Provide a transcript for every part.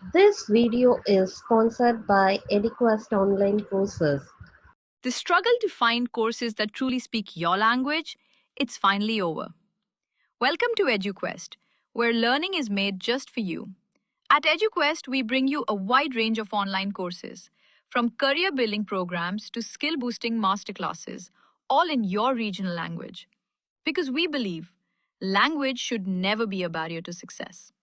This video is sponsored by EduQuest Online Courses. The struggle to find courses that truly speak your language, it's finally over. Welcome to EduQuest, where learning is made just for you. At EduQuest, we bring you a wide range of online courses, from career building programs to skill boosting masterclasses, all in your regional language. Because we believe language should never be a barrier to success.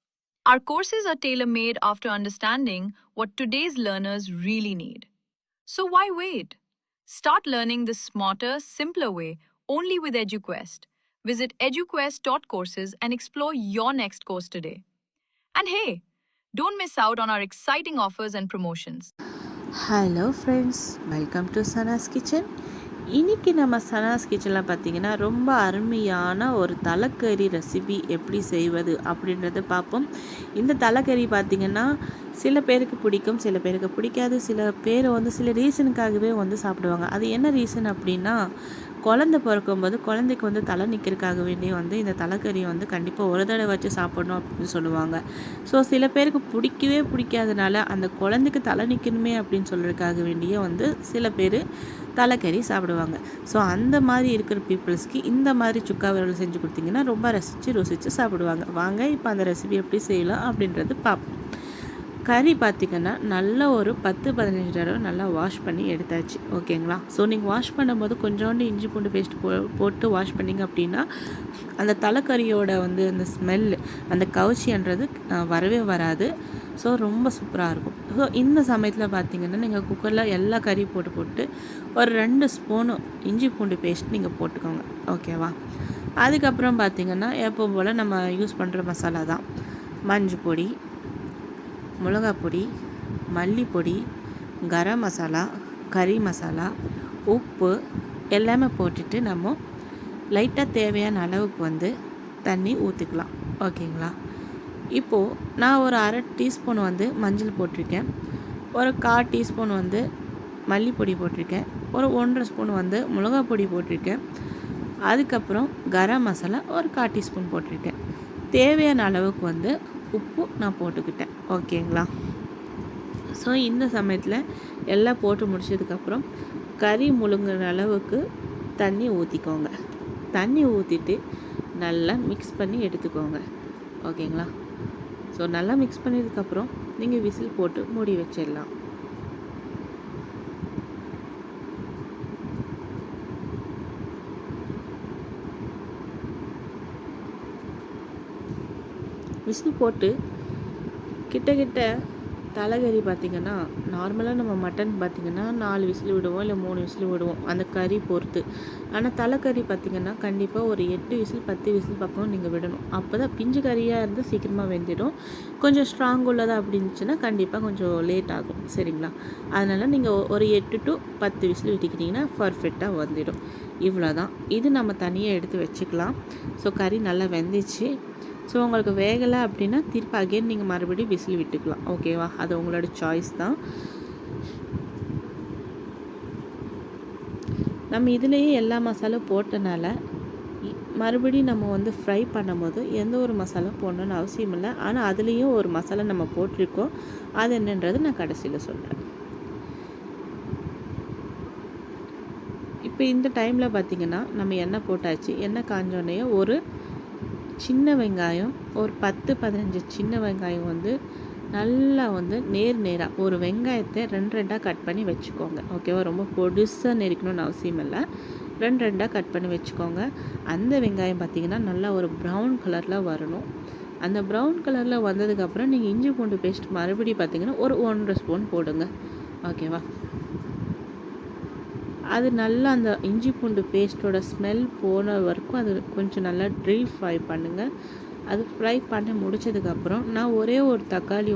Our courses are tailor made after understanding what today's learners really need. So why wait? Start learning the smarter, simpler way only with EduQuest. Visit eduquest.courses and explore your next course today. And hey, don't miss out on our exciting offers and promotions. Hello friends, welcome to Sana's kitchen. இன்றைக்கி நம்ம சனாஸ் கிச்சனில் பார்த்திங்கன்னா ரொம்ப அருமையான ஒரு தலைக்கறி recipe எப்படி செய்வது அப்படின்றத பார்ப்போம். இந்த தலைக்கறி பார்த்திங்கன்னா சில பேருக்கு பிடிக்கும், சில பேருக்கு பிடிக்காது. சில பேர் சில ரீசனுக்காகவே சாப்பிடுவாங்க. அது என்ன ரீசன் அப்படின்னா, குழந்தை பிறக்கும்போது குழந்தைக்கு தலை நிற்கிறதுக்காக வேண்டி இந்த தலைக்கறியை கண்டிப்பாக ஒரு தடவை வச்சு சாப்பிடணும் அப்படின்னு சொல்லுவாங்க. ஸோ சில பேருக்கு பிடிக்கவே பிடிக்காதனால அந்த குழந்தைக்கு தலை நிற்கணுமே அப்படின்னு சொல்கிறதுக்காக வேண்டிய சில பேர் தலைக்கறி சாப்பிடுவாங்க. ஸோ அந்த மாதிரி இருக்கிற பீப்புள்ஸ்க்கு இந்த மாதிரி சுக்கா வறுவல் செஞ்சு கொடுத்தீங்கன்னா ரொம்ப ருசித்து சாப்பிடுவாங்க. வாங்க இப்போ அந்த ரெசிபி எப்படி செய்யலாம் அப்படின்றது பார்ப்போம். கறி பார்த்திங்கன்னா நல்லா ஒரு 10-15 தடவை நல்லா வாஷ் பண்ணி எடுத்தாச்சு. ஓகேங்களா? ஸோ நீங்கள் வாஷ் பண்ணும்போது கொஞ்சோண்டு இஞ்சி பூண்டு பேஸ்ட் போட்டு வாஷ் பண்ணிங்க அப்படின்னா அந்த தலைக்கறியோட அந்த ஸ்மெல், அந்த கவுச்சின்றது வரவே வராது. ஸோ ரொம்ப சூப்பராக இருக்கும். ஸோ இந்த சமயத்தில் பார்த்திங்கன்னா நீங்கள் குக்கரில் எல்லா கறி போட்டு ஒரு 2 ஸ்பூனு இஞ்சி பூண்டு பேஸ்ட் நீங்கள் போட்டுக்கோங்க. ஓகேவா? அதுக்கப்புறம் பார்த்திங்கன்னா எப்பவும் போல் நம்ம யூஸ் பண்ணுற மசாலா தான். மஞ்சள் பொடி, மிளகாப்பொடி, மல்லிப்பொடி, கரம் மசாலா, கறி மசாலா, உப்பு எல்லாமே போட்டுட்டு நம்ம லைட்டாக தேவையான அளவுக்கு தண்ணி ஊற்றிக்கலாம். ஓகேங்களா? இப்போது நான் ஒரு அரை டீஸ்பூன் மஞ்சள் போட்டிருக்கேன், ஒரு 1/4 டீஸ்பூன் மல்லிப்பொடி போட்டிருக்கேன், ஒரு 1.5 ஸ்பூன் மிளகாப்பொடி போட்டிருக்கேன். அதுக்கப்புறம் கரம் மசாலா ஒரு 1/4 டீஸ்பூன் போட்டிருக்கேன். தேவையான அளவுக்கு உப்பு நான் போட்டுக்கிட்டேன். ஓகேங்களா? ஸோ இந்த சமயத்தில் எல்லாம் போட்டு முடிச்சதுக்கப்புறம் கறி முழுங்குற அளவுக்கு தண்ணி ஊற்றிக்கோங்க. தண்ணி ஊற்றிட்டு நல்லா மிக்ஸ் பண்ணி எடுத்துக்கோங்க. ஓகேங்களா? ஸோ நல்லா மிக்ஸ் பண்ணதுக்கப்புறம் நீங்கள் விசில் போட்டு மூடி வச்சிடலாம். விசில் போட்டு கிட்ட தலைக்கறி பார்த்திங்கன்னா நார்மலாக நம்ம மட்டன் பார்த்திங்கன்னா 4 விசில் விடுவோம், இல்லை 3 விசில் விடுவோம், அந்த கறி பொறுத்து. ஆனால் தலைக்கறி பார்த்திங்கன்னா கண்டிப்பாக ஒரு 8 விசில் 10 விசில் பக்கம் நீங்கள் விடணும். அப்போ தான் பிஞ்சு கறியாக இருந்து சீக்கிரமாக வெந்துடும். கொஞ்சம் ஸ்ட்ராங் உள்ளதாக அப்படி இருந்துச்சுன்னா கண்டிப்பாக கொஞ்சம் லேட் ஆகும். சரிங்களா? அதனால் நீங்கள் ஒரு 8 to 10 விசில் விட்டுக்கிட்டிங்கன்னா பர்ஃபெக்டாக வந்துடும். இவ்வளோ தான். இது நம்ம தனியாக எடுத்து வச்சுக்கலாம். ஸோ கறி நல்லா வெந்துச்சு. ஸோ உங்களுக்கு வேகலை அப்படின்னா திருப்பி அகைன் நீங்கள் மறுபடியும் விசில் விட்டுக்கலாம். ஓகேவா? அது உங்களோட சாய்ஸ் தான். நம்ம இதுலேயே எல்லா மசாலும் போட்டனால மறுபடியும் நம்ம ஃப்ரை பண்ணும்போது எந்த ஒரு மசாலா போடணுன்னு அவசியம் இல்லை. ஆனால் அதுலேயும் ஒரு மசாலா நம்ம போட்டிருக்கோம். அது என்னன்றது நான் கடைசியில் சொல்கிறேன். இப்போ இந்த டைமில் பார்த்திங்கன்னா நம்ம எண்ணெய் போட்டாச்சு. எண்ணெய் காஞ்சோடனே ஒரு சின்ன வெங்காயம், ஒரு 10-15 சின்ன வெங்காயம் நல்லா நேராக ஒரு வெங்காயத்தை 2 கட் பண்ணி வச்சுக்கோங்க. ஓகேவா? ரொம்ப பொடுசாக நெரிக்கணும்னு அவசியம் இல்லை. 2 கட் பண்ணி வச்சுக்கோங்க. அந்த வெங்காயம் பார்த்திங்கன்னா நல்லா ஒரு ப்ரௌன் கலரில் வரணும். அந்த ப்ரௌன் கலரில் வந்ததுக்கப்புறம் நீங்கள் இஞ்சி பூண்டு பேஸ்ட் மறுபடியும் பார்த்திங்கன்னா ஒரு 1.5 ஸ்பூன் போடுங்க. ஓகேவா? அது நல்லா அந்த இஞ்சி பூண்டு பேஸ்ட்டோட ஸ்மெல் போன வரைக்கும் அது கொஞ்சம் நல்லா ட்ரீப் ஃப்ரை பண்ணுங்கள். அது ஃப்ரை பண்ணி முடித்ததுக்கப்புறம் நான் ஒரே ஒரு தக்காளி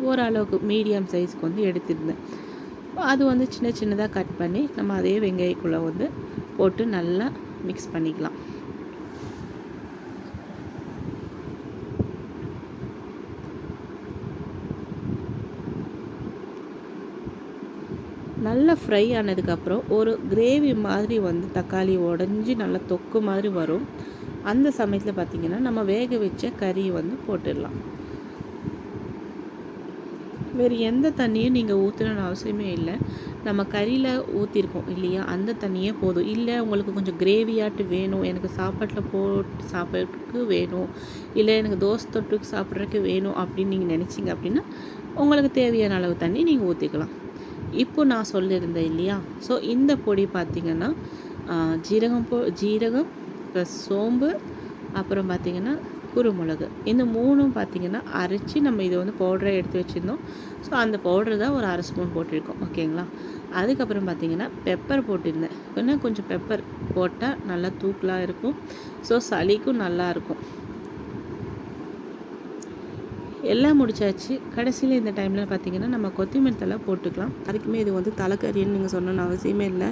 ஓரளவுக்கு மீடியம் சைஸ்க்கு எடுத்திருந்தேன். அது சின்ன சின்னதாக கட் பண்ணி நம்ம அதே வெங்காயக்குள்ளே போட்டு நல்லா மிக்ஸ் பண்ணிக்கலாம். நல்லா ஃப்ரை ஆனதுக்கப்புறம் ஒரு கிரேவி மாதிரி தக்காளி உடஞ்சி நல்லா தொக்கு மாதிரி வரும். அந்த சமயத்தில் பார்த்திங்கன்னா நம்ம வேக வச்ச கறி போட்டுடலாம். வேறு எந்த தண்ணியும் நீங்கள் ஊற்றணும்னு அவசியமே இல்லை. நம்ம கறியில் ஊற்றிருக்கோம் இல்லையா, அந்த தண்ணியே போதும். இல்லை உங்களுக்கு கொஞ்சம் கிரேவியாட்டு வேணும், எனக்கு சாப்பாட்டில் போட்டு சாப்பிட்றதுக்கு வேணும், இல்லை எனக்கு தோசை தொட்டுக்கு சாப்பிட்றதுக்கு வேணும் அப்படின்னு நீங்கள் நினச்சிங்க அப்படின்னா உங்களுக்கு தேவையான அளவு தண்ணி நீங்கள் ஊற்றிக்கலாம். இப்போ நான் சொல்லியிருந்தேன் இல்லையா, ஸோ இந்த பொடி பார்த்திங்கன்னா ஜீரகம் ப்ளஸ் சோம்பு, அப்புறம் பார்த்திங்கன்னா குருமிளகு, இந்த 3ம் பார்த்திங்கன்னா அரைச்சி நம்ம இதை வந்து பவுடரை எடுத்து வச்சுருந்தோம். ஸோ அந்த பவுடர் தான் ஒரு 1/2 ஸ்பூன் போட்டிருக்கோம். ஓகேங்களா. அதுக்கப்புறம் பார்த்திங்கன்னா பெப்பர் போட்டிருந்தேன். இன்னும் கொஞ்சம் பெப்பர் போட்டால் நல்லா தூக்கலாக இருக்கும். ஸோ சளிக்கும் நல்லாயிருக்கும். எல்லாம் முடிச்சாச்சு. கடைசியில் இந்த டைமில் பார்த்திங்கன்னா நம்ம கொத்தமல்லி தழை போட்டுக்கலாம். அதுக்குமே இது வந்து தலைக்கறின்னு நீங்கள் சொன்னோன்னு அவசியமே இல்லை.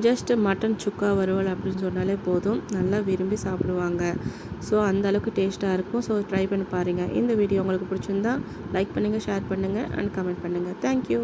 ஜஸ்ட் மட்டன் சுக்கா வறுவல் அப்படின்னு சொன்னாலே போதும், நல்லா விரும்பி சாப்பிடுவாங்க. ஸோ அந்தளவுக்கு டேஸ்ட்டாக இருக்கும். ஸோ ட்ரை பண்ணி பாருங்கள். இந்த வீடியோ உங்களுக்கு பிடிச்சிருந்தா லைக் பண்ணுங்கள், ஷேர் பண்ணுங்கள் அண்ட் கமெண்ட் பண்ணுங்கள். தேங்க்யூ.